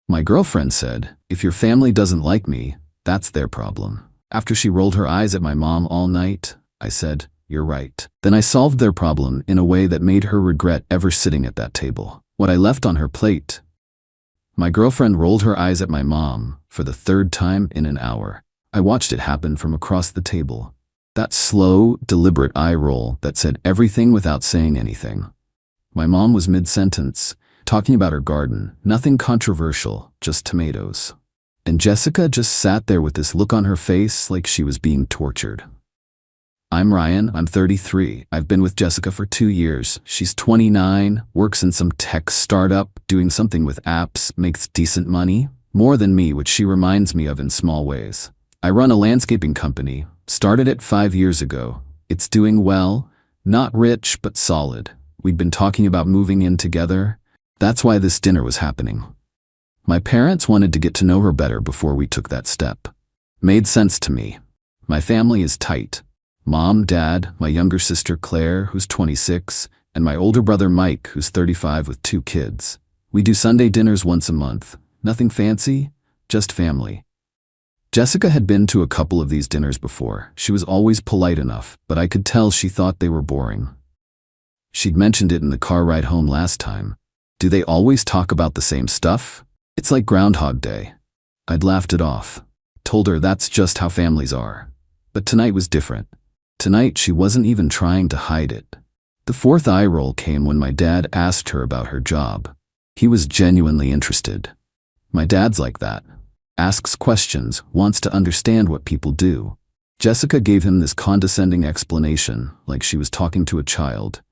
My girlfriend said, if your family doesn't like me, that's their problem. After she rolled her eyes at my mom all night, I said, you're right. Then I solved their problem in a way that made her regret ever sitting at that table. What I left on her plate. My girlfriend rolled her eyes at my mom for the third time in an hour. I watched it happen from across the table. That slow, deliberate eye roll that said everything without saying anything. My mom was mid-sentence, talking about her garden, nothing controversial, just tomatoes. And Jessica just sat there with this look on her face like she was being tortured. I'm Ryan, I'm 33. I've been with Jessica for 2 years. She's 29, works in some tech startup, doing something with apps, makes decent money, more than me, which she reminds me of in small ways. I run a landscaping company, started it 5 years ago. It's doing well, not rich, but solid. We'd been talking about moving in together. That's why this dinner was happening. My parents wanted to get to know her better before we took that step. Made sense to me. My family is tight. Mom, Dad, my younger sister Claire, who's 26, and my older brother Mike, who's 35 with 2 kids. We do Sunday dinners once a month. Nothing fancy, just family. Jessica had been to a couple of these dinners before. She was always polite enough, but I could tell she thought they were boring. She'd mentioned it in the car ride home last time. Do they always talk about the same stuff? It's like Groundhog Day. I'd laughed it off. Told her that's just how families are. But tonight was different. Tonight she wasn't even trying to hide it. The fourth eye roll came when my dad asked her about her job. He was genuinely interested. My dad's like that. Asks questions, wants to understand what people do. Jessica gave him this condescending explanation, like she was talking to a child.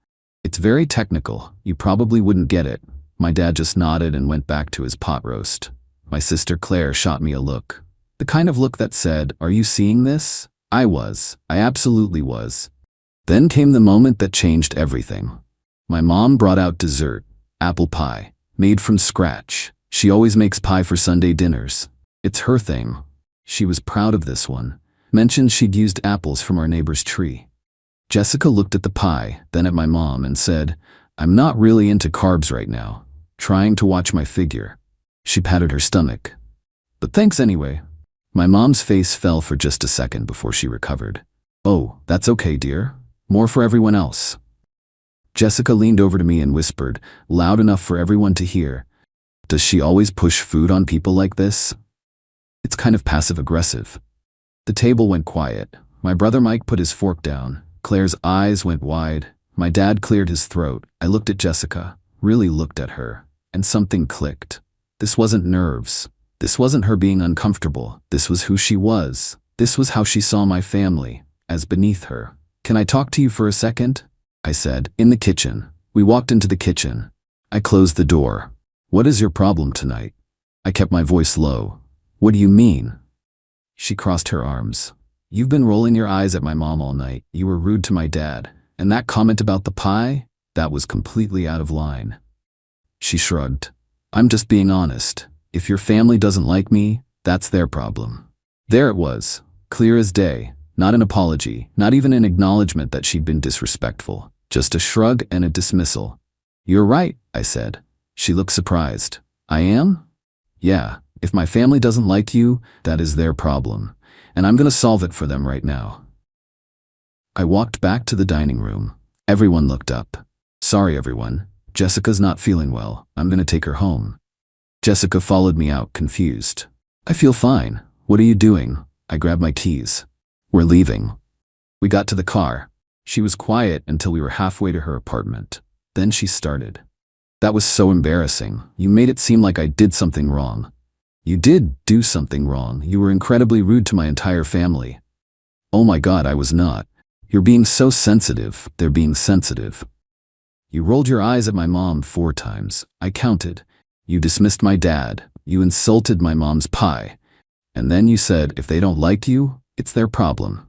It's very technical, you probably wouldn't get it. My dad just nodded and went back to his pot roast. My sister Claire shot me a look. The kind of look that said, are you seeing this? I absolutely was. Then came the moment that changed everything. My mom brought out dessert, apple pie, made from scratch. She always makes pie for Sunday dinners. It's her thing. She was proud of this one. Mentioned she'd used apples from our neighbor's tree. Jessica looked at the pie, then at my mom and said, I'm not really into carbs right now. Trying to watch my figure. She patted her stomach. But thanks anyway. My mom's face fell for just a second before she recovered. Oh, that's okay, dear. More for everyone else. Jessica leaned over to me and whispered, loud enough for everyone to hear. Does she always push food on people like this? It's kind of passive-aggressive. The table went quiet. My brother Mike put his fork down. Claire's eyes went wide. My dad cleared his throat. I looked at Jessica, really looked at her, and something clicked. This wasn't nerves. This wasn't her being uncomfortable. This was who she was. This was how she saw my family, as beneath her. Can I talk to you for a second? I said, in the kitchen. We walked into the kitchen. I closed the door. What is your problem tonight? I kept my voice low. What do you mean? She crossed her arms. You've been rolling your eyes at my mom all night. You were rude to my dad. And that comment about the pie? That was completely out of line. She shrugged. I'm just being honest. If your family doesn't like me, that's their problem. There it was, clear as day, not an apology, not even an acknowledgement that she'd been disrespectful, just a shrug and a dismissal. You're right, I said. She looked surprised. I am? Yeah, if my family doesn't like you, that is their problem, and I'm gonna solve it for them right now. I walked back to the dining room. Everyone looked up. Sorry, everyone. Jessica's not feeling well. I'm gonna take her home. Jessica followed me out, confused. I feel fine. What are you doing? I grabbed my keys. We're leaving. We got to the car. She was quiet until we were halfway to her apartment. Then she started. That was so embarrassing. You made it seem like I did something wrong. You did do something wrong. You were incredibly rude to my entire family. Oh my God, I was not. You're being so sensitive. They're being sensitive. You rolled your eyes at my mom 4 times. I counted. You dismissed my dad. You insulted my mom's pie. And then you said, if they don't like you, it's their problem.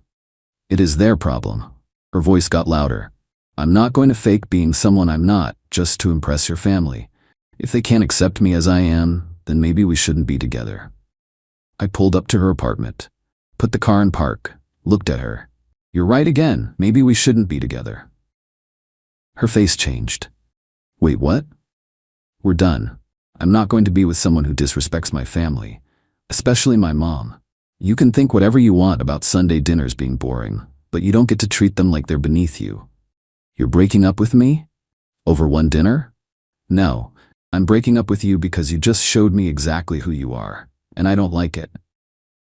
It is their problem. Her voice got louder. I'm not going to fake being someone I'm not, just to impress your family. If they can't accept me as I am, then maybe we shouldn't be together. I pulled up to her apartment. Put the car in park. Looked at her. You're right again. Maybe we shouldn't be together. Her face changed. Wait, what? We're done. I'm not going to be with someone who disrespects my family, especially my mom. You can think whatever you want about Sunday dinners being boring, but you don't get to treat them like they're beneath you. You're breaking up with me? Over one dinner? No, I'm breaking up with you because you just showed me exactly who you are, and I don't like it.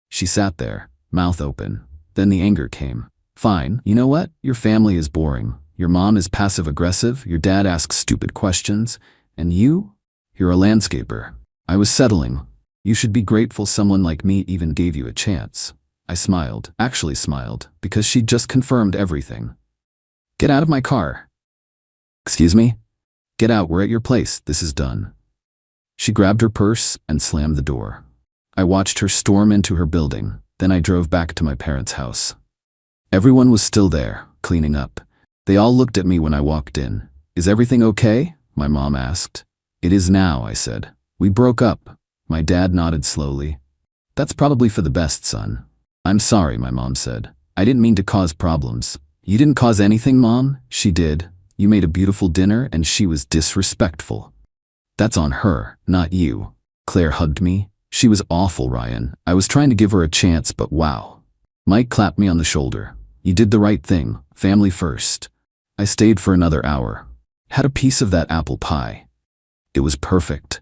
She sat there, mouth open. Then the anger came. Fine, you know what? Your family is boring. Your mom is passive-aggressive, your dad asks stupid questions, and you're a landscaper. I was settling. You should be grateful someone like me even gave you a chance. I smiled, actually smiled, because she'd just confirmed everything. Get out of my car. Excuse me? Get out, we're at your place, this is done. She grabbed her purse and slammed the door. I watched her storm into her building, then I drove back to my parents' house. Everyone was still there, cleaning up. They all looked at me when I walked in. Is everything okay? My mom asked. It is now, I said. We broke up. My dad nodded slowly. That's probably for the best, son. I'm sorry, my mom said. I didn't mean to cause problems. You didn't cause anything, Mom? She did. You made a beautiful dinner and she was disrespectful. That's on her, not you. Claire hugged me. She was awful, Ryan. I was trying to give her a chance, but wow. Mike clapped me on the shoulder. You did the right thing. Family first. I stayed for another hour. Had a piece of that apple pie. It was perfect.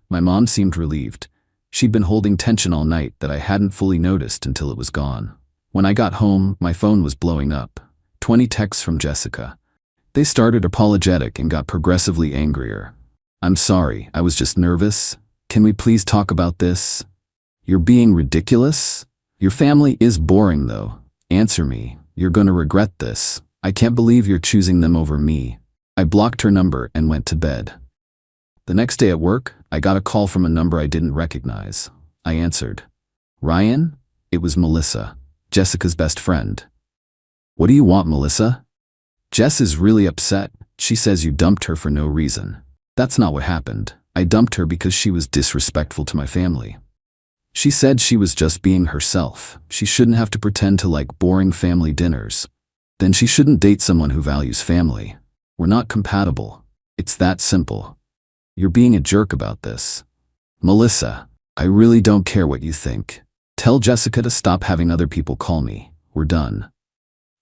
My mom seemed relieved. She'd been holding tension all night that I hadn't fully noticed until it was gone. When I got home, my phone was blowing up. 20 texts from Jessica. They started apologetic and got progressively angrier. I'm sorry, I was just nervous. Can we please talk about this? You're being ridiculous? Your family is boring though. Answer me. You're gonna regret this. I can't believe you're choosing them over me. I blocked her number and went to bed. The next day at work, I got a call from a number I didn't recognize. I answered. Ryan? It was Melissa, Jessica's best friend. What do you want, Melissa? Jess is really upset. She says you dumped her for no reason. That's not what happened. I dumped her because she was disrespectful to my family. She said she was just being herself. She shouldn't have to pretend to like boring family dinners. Then she shouldn't date someone who values family. We're not compatible. It's that simple. You're being a jerk about this. Melissa, I really don't care what you think. Tell Jessica to stop having other people call me. We're done.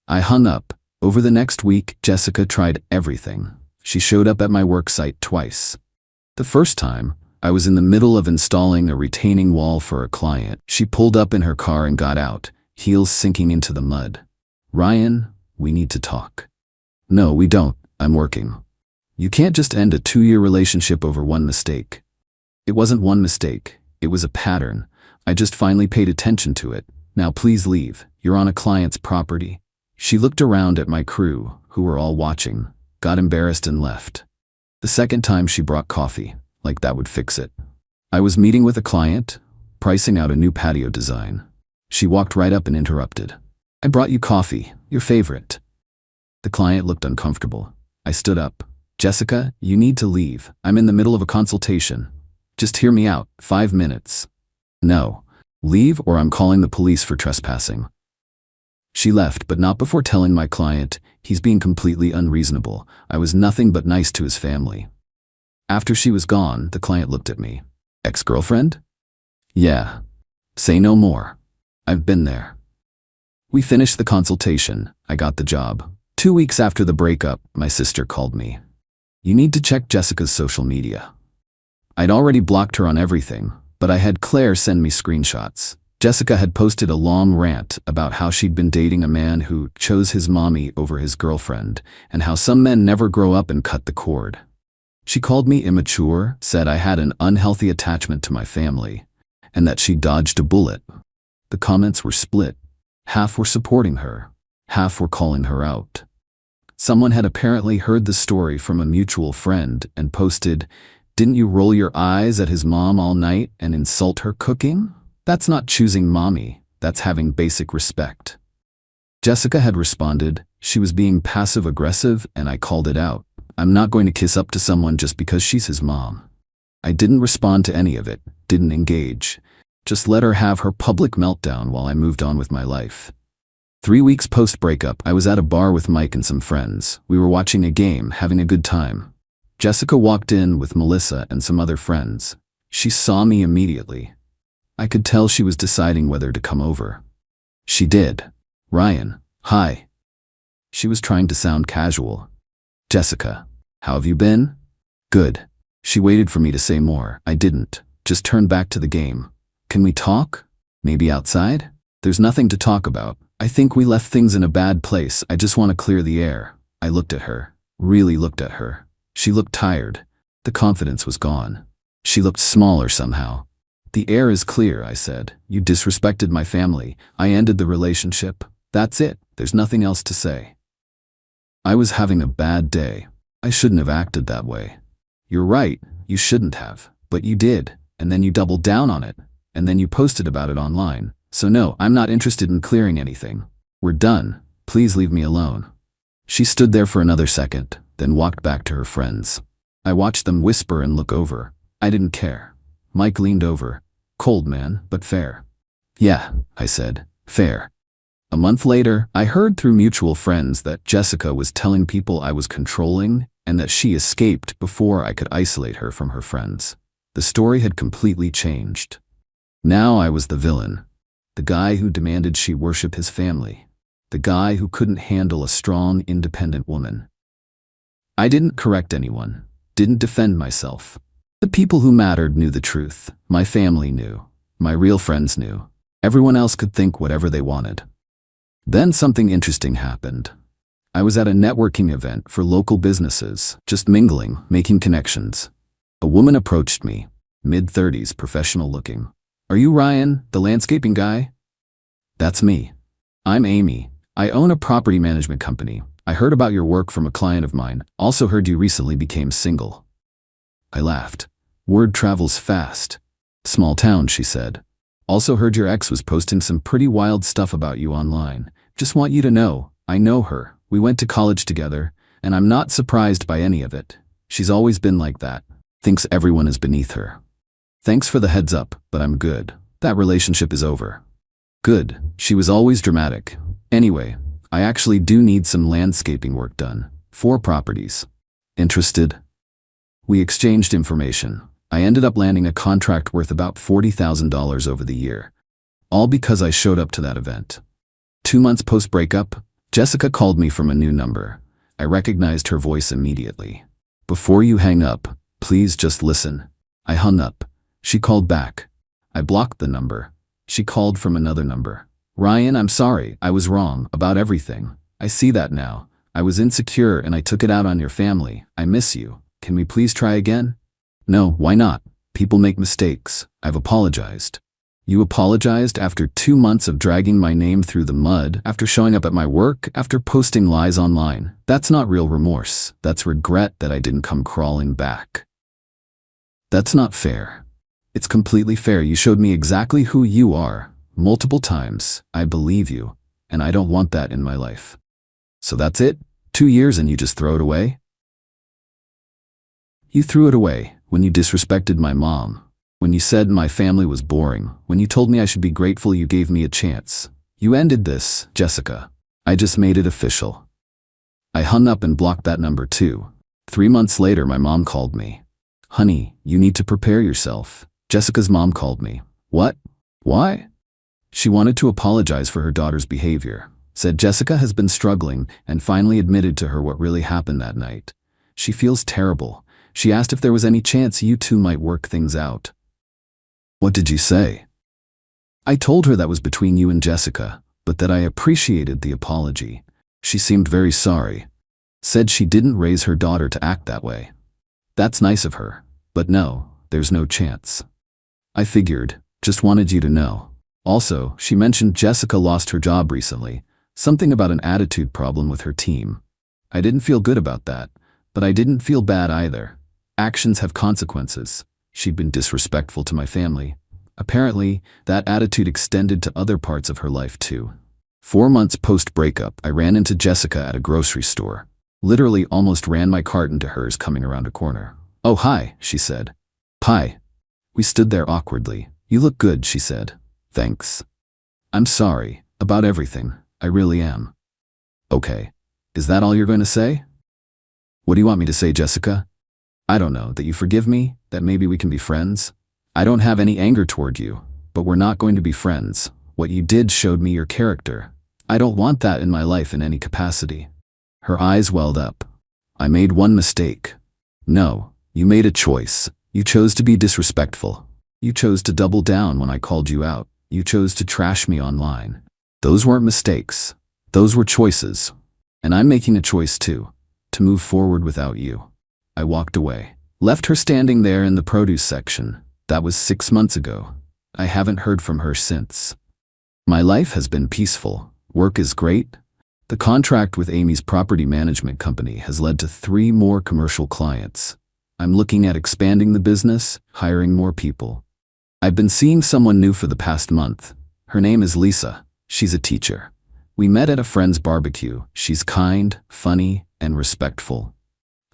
I hung up. Over the next week, Jessica tried everything. She showed up at my work site twice. The first time, I was in the middle of installing a retaining wall for a client. She pulled up in her car and got out, heels sinking into the mud. Ryan, we need to talk. No, we don't. I'm working. You can't just end a 2-year relationship over one mistake. It wasn't one mistake. It was a pattern. I just finally paid attention to it. Now please leave. You're on a client's property. She looked around at my crew, who were all watching, got embarrassed and left. The second time she brought coffee, like that would fix it. I was meeting with a client, pricing out a new patio design. She walked right up and interrupted. I brought you coffee, your favorite. The client looked uncomfortable. I stood up. Jessica, you need to leave. I'm in the middle of a consultation. Just hear me out. 5 minutes. No. Leave or I'm calling the police for trespassing. She left, but not before telling my client, he's being completely unreasonable. I was nothing but nice to his family. After she was gone, the client looked at me. Ex-girlfriend? Yeah. Say no more. I've been there. We finished the consultation. I got the job. 2 weeks after the breakup, my sister called me. You need to check Jessica's social media. I'd already blocked her on everything, but I had Claire send me screenshots. Jessica had posted a long rant about how she'd been dating a man who chose his mommy over his girlfriend, and how some men never grow up and cut the cord. She called me immature, said I had an unhealthy attachment to my family, and that she dodged a bullet. The comments were split. Half were supporting her, half were calling her out. Someone had apparently heard the story from a mutual friend and posted, "Didn't you roll your eyes at his mom all night and insult her cooking? That's not choosing mommy, that's having basic respect." Jessica had responded, she was being passive-aggressive and I called it out. I'm not going to kiss up to someone just because she's his mom. I didn't respond to any of it, didn't engage. Just let her have her public meltdown while I moved on with my life. 3 weeks post-breakup, I was at a bar with Mike and some friends. We were watching a game, having a good time. Jessica walked in with Melissa and some other friends. She saw me immediately. I could tell she was deciding whether to come over. She did. Ryan, hi. She was trying to sound casual. Jessica, how have you been? Good. She waited for me to say more. I didn't. Just turned back to the game. Can we talk? Maybe outside? There's nothing to talk about. I think we left things in a bad place. I just want to clear the air. I looked at her. Really looked at her. She looked tired. The confidence was gone. She looked smaller somehow. The air is clear, I said. You disrespected my family. I ended the relationship. That's it. There's nothing else to say. I was having a bad day. I shouldn't have acted that way. You're right, you shouldn't have. But you did, and then you doubled down on it, and then you posted about it online. So no, I'm not interested in clearing anything. We're done. Please leave me alone. She stood there for another second, then walked back to her friends. I watched them whisper and look over. I didn't care. Mike leaned over. Cold man, but fair. Yeah, I said, fair. A month later, I heard through mutual friends that Jessica was telling people I was controlling and that she escaped before I could isolate her from her friends. The story had completely changed. Now I was the villain. The guy who demanded she worship his family. The guy who couldn't handle a strong, independent woman. I didn't correct anyone. Didn't defend myself. The people who mattered knew the truth. My family knew. My real friends knew. Everyone else could think whatever they wanted. Then something interesting happened. I was at a networking event for local businesses, just mingling, making connections. A woman approached me, mid-30s, professional looking. Are you Ryan, the landscaping guy? That's me. I'm Amy. I own a property management company. I heard about your work from a client of mine. Also heard you recently became single. I laughed. Word travels fast. Small town, she said. Also heard your ex was posting some pretty wild stuff about you online. Just want you to know, I know her. We went to college together, and I'm not surprised by any of it. She's always been like that. Thinks everyone is beneath her. Thanks for the heads up, but I'm good. That relationship is over. Good. She was always dramatic. Anyway, I actually do need some landscaping work done. 4 properties. Interested? We exchanged information. I ended up landing a contract worth about $40,000 over the year. All because I showed up to that event. 2 months post-breakup, Jessica called me from a new number. I recognized her voice immediately. Before you hang up, please just listen. I hung up. She called back. I blocked the number. She called from another number. Ryan, I'm sorry. I was wrong about everything. I see that now. I was insecure and I took it out on your family. I miss you. Can we please try again? No, why not? People make mistakes. I've apologized. You apologized after 2 months of dragging my name through the mud, after showing up at my work, after posting lies online. That's not real remorse. That's regret that I didn't come crawling back. That's not fair. It's completely fair. You showed me exactly who you are, multiple times. I believe you, and I don't want that in my life. So that's it? 2 years and you just throw it away? You threw it away when you disrespected my mom. When you said my family was boring, when you told me I should be grateful you gave me a chance. You ended this, Jessica. I just made it official. I hung up and blocked that number too. 3 months later, my mom called me. Honey, you need to prepare yourself. Jessica's mom called me. What? Why? She wanted to apologize for her daughter's behavior. Said Jessica has been struggling and finally admitted to her what really happened that night. She feels terrible. She asked if there was any chance you two might work things out. What did you say? I told her that was between you and Jessica, but that I appreciated the apology. She seemed very sorry. Said she didn't raise her daughter to act that way. That's nice of her, but no, there's no chance. I figured, just wanted you to know. Also, she mentioned Jessica lost her job recently, something about an attitude problem with her team. I didn't feel good about that, but I didn't feel bad either. Actions have consequences. She'd been disrespectful to my family. Apparently, that attitude extended to other parts of her life too. 4 months post-breakup, I ran into Jessica at a grocery store. Literally almost ran my cart into hers coming around a corner. Oh, hi, she said. Hi. We stood there awkwardly. You look good, she said. Thanks. I'm sorry about everything. I really am. Okay. Is that all you're going to say? What do you want me to say, Jessica? I don't know, that you forgive me, that maybe we can be friends? I don't have any anger toward you, but we're not going to be friends. What you did showed me your character. I don't want that in my life in any capacity. Her eyes welled up. I made one mistake. No, you made a choice. You chose to be disrespectful. You chose to double down when I called you out. You chose to trash me online. Those weren't mistakes. Those were choices. And I'm making a choice too, to move forward without you. I walked away. Left her standing there in the produce section. That was 6 months ago. I haven't heard from her since. My life has been peaceful. Work is great. The contract with Amy's property management company has led to 3 more commercial clients. I'm looking at expanding the business, hiring more people. I've been seeing someone new for the past month. Her name is Lisa. She's a teacher. We met at a friend's barbecue. She's kind, funny, and respectful.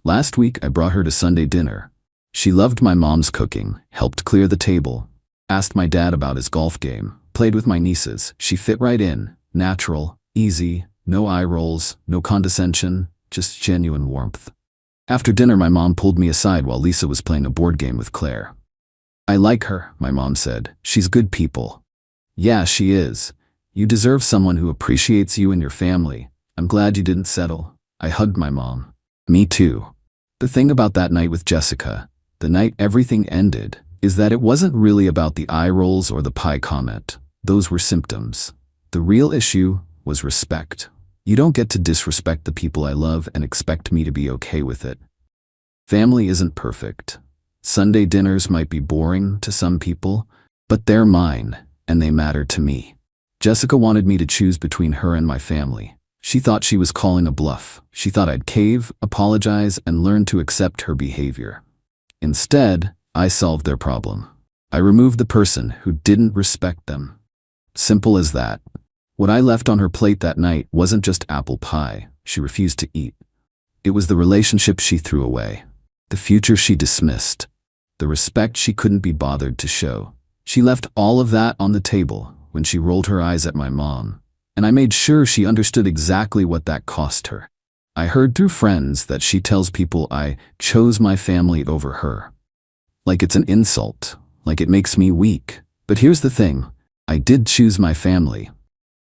Last week I brought her to Sunday dinner. She loved my mom's cooking, helped clear the table, asked my dad about his golf game, played with my nieces. She fit right in, natural, easy, no eye rolls, no condescension, just genuine warmth. After dinner my mom pulled me aside while Lisa was playing a board game with Claire. I like her, my mom said. She's good people. Yeah, she is. You deserve someone who appreciates you and your family. I'm glad you didn't settle. I hugged my mom. Me too. The thing about that night with Jessica, the night everything ended, is that it wasn't really about the eye rolls or the pie comment. Those were symptoms. The real issue was respect. You don't get to disrespect the people I love and expect me to be okay with it. Family isn't perfect. Sunday dinners might be boring to some people, but they're mine, and they matter to me. Jessica wanted me to choose between her and my family. She thought she was calling a bluff. She thought I'd cave, apologize, and learn to accept her behavior. Instead, I solved their problem. I removed the person who didn't respect them. Simple as that. What I left on her plate that night wasn't just apple pie she refused to eat. It was the relationship she threw away, the future she dismissed, the respect she couldn't be bothered to show. She left all of that on the table when she rolled her eyes at my mom, and I made sure she understood exactly what that cost her. I heard through friends that she tells people I chose my family over her. Like it's an insult, like it makes me weak. But here's the thing, I did choose my family,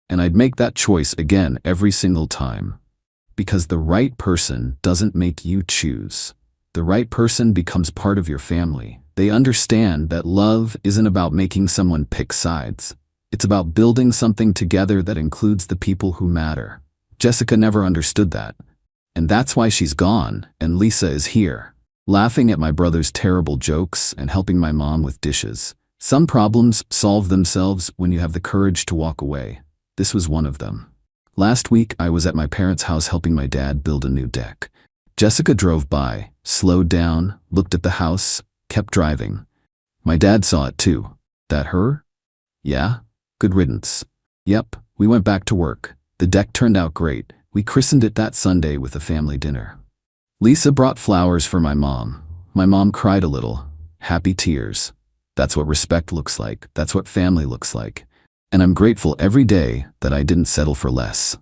and I'd make that choice again every single time. Because the right person doesn't make you choose. The right person becomes part of your family. They understand that love isn't about making someone pick sides. It's about building something together that includes the people who matter. Jessica never understood that. And that's why she's gone, and Lisa is here, laughing at my brother's terrible jokes and helping my mom with dishes. Some problems solve themselves when you have the courage to walk away. This was one of them. Last week, I was at my parents' house helping my dad build a new deck. Jessica drove by, slowed down, looked at the house, kept driving. My dad saw it too. That her? Yeah? Good riddance. Yep, we went back to work. The deck turned out great. We christened it that Sunday with a family dinner. Lisa brought flowers for my mom. My mom cried a little. Happy tears. That's what respect looks like. That's what family looks like. And I'm grateful every day that I didn't settle for less.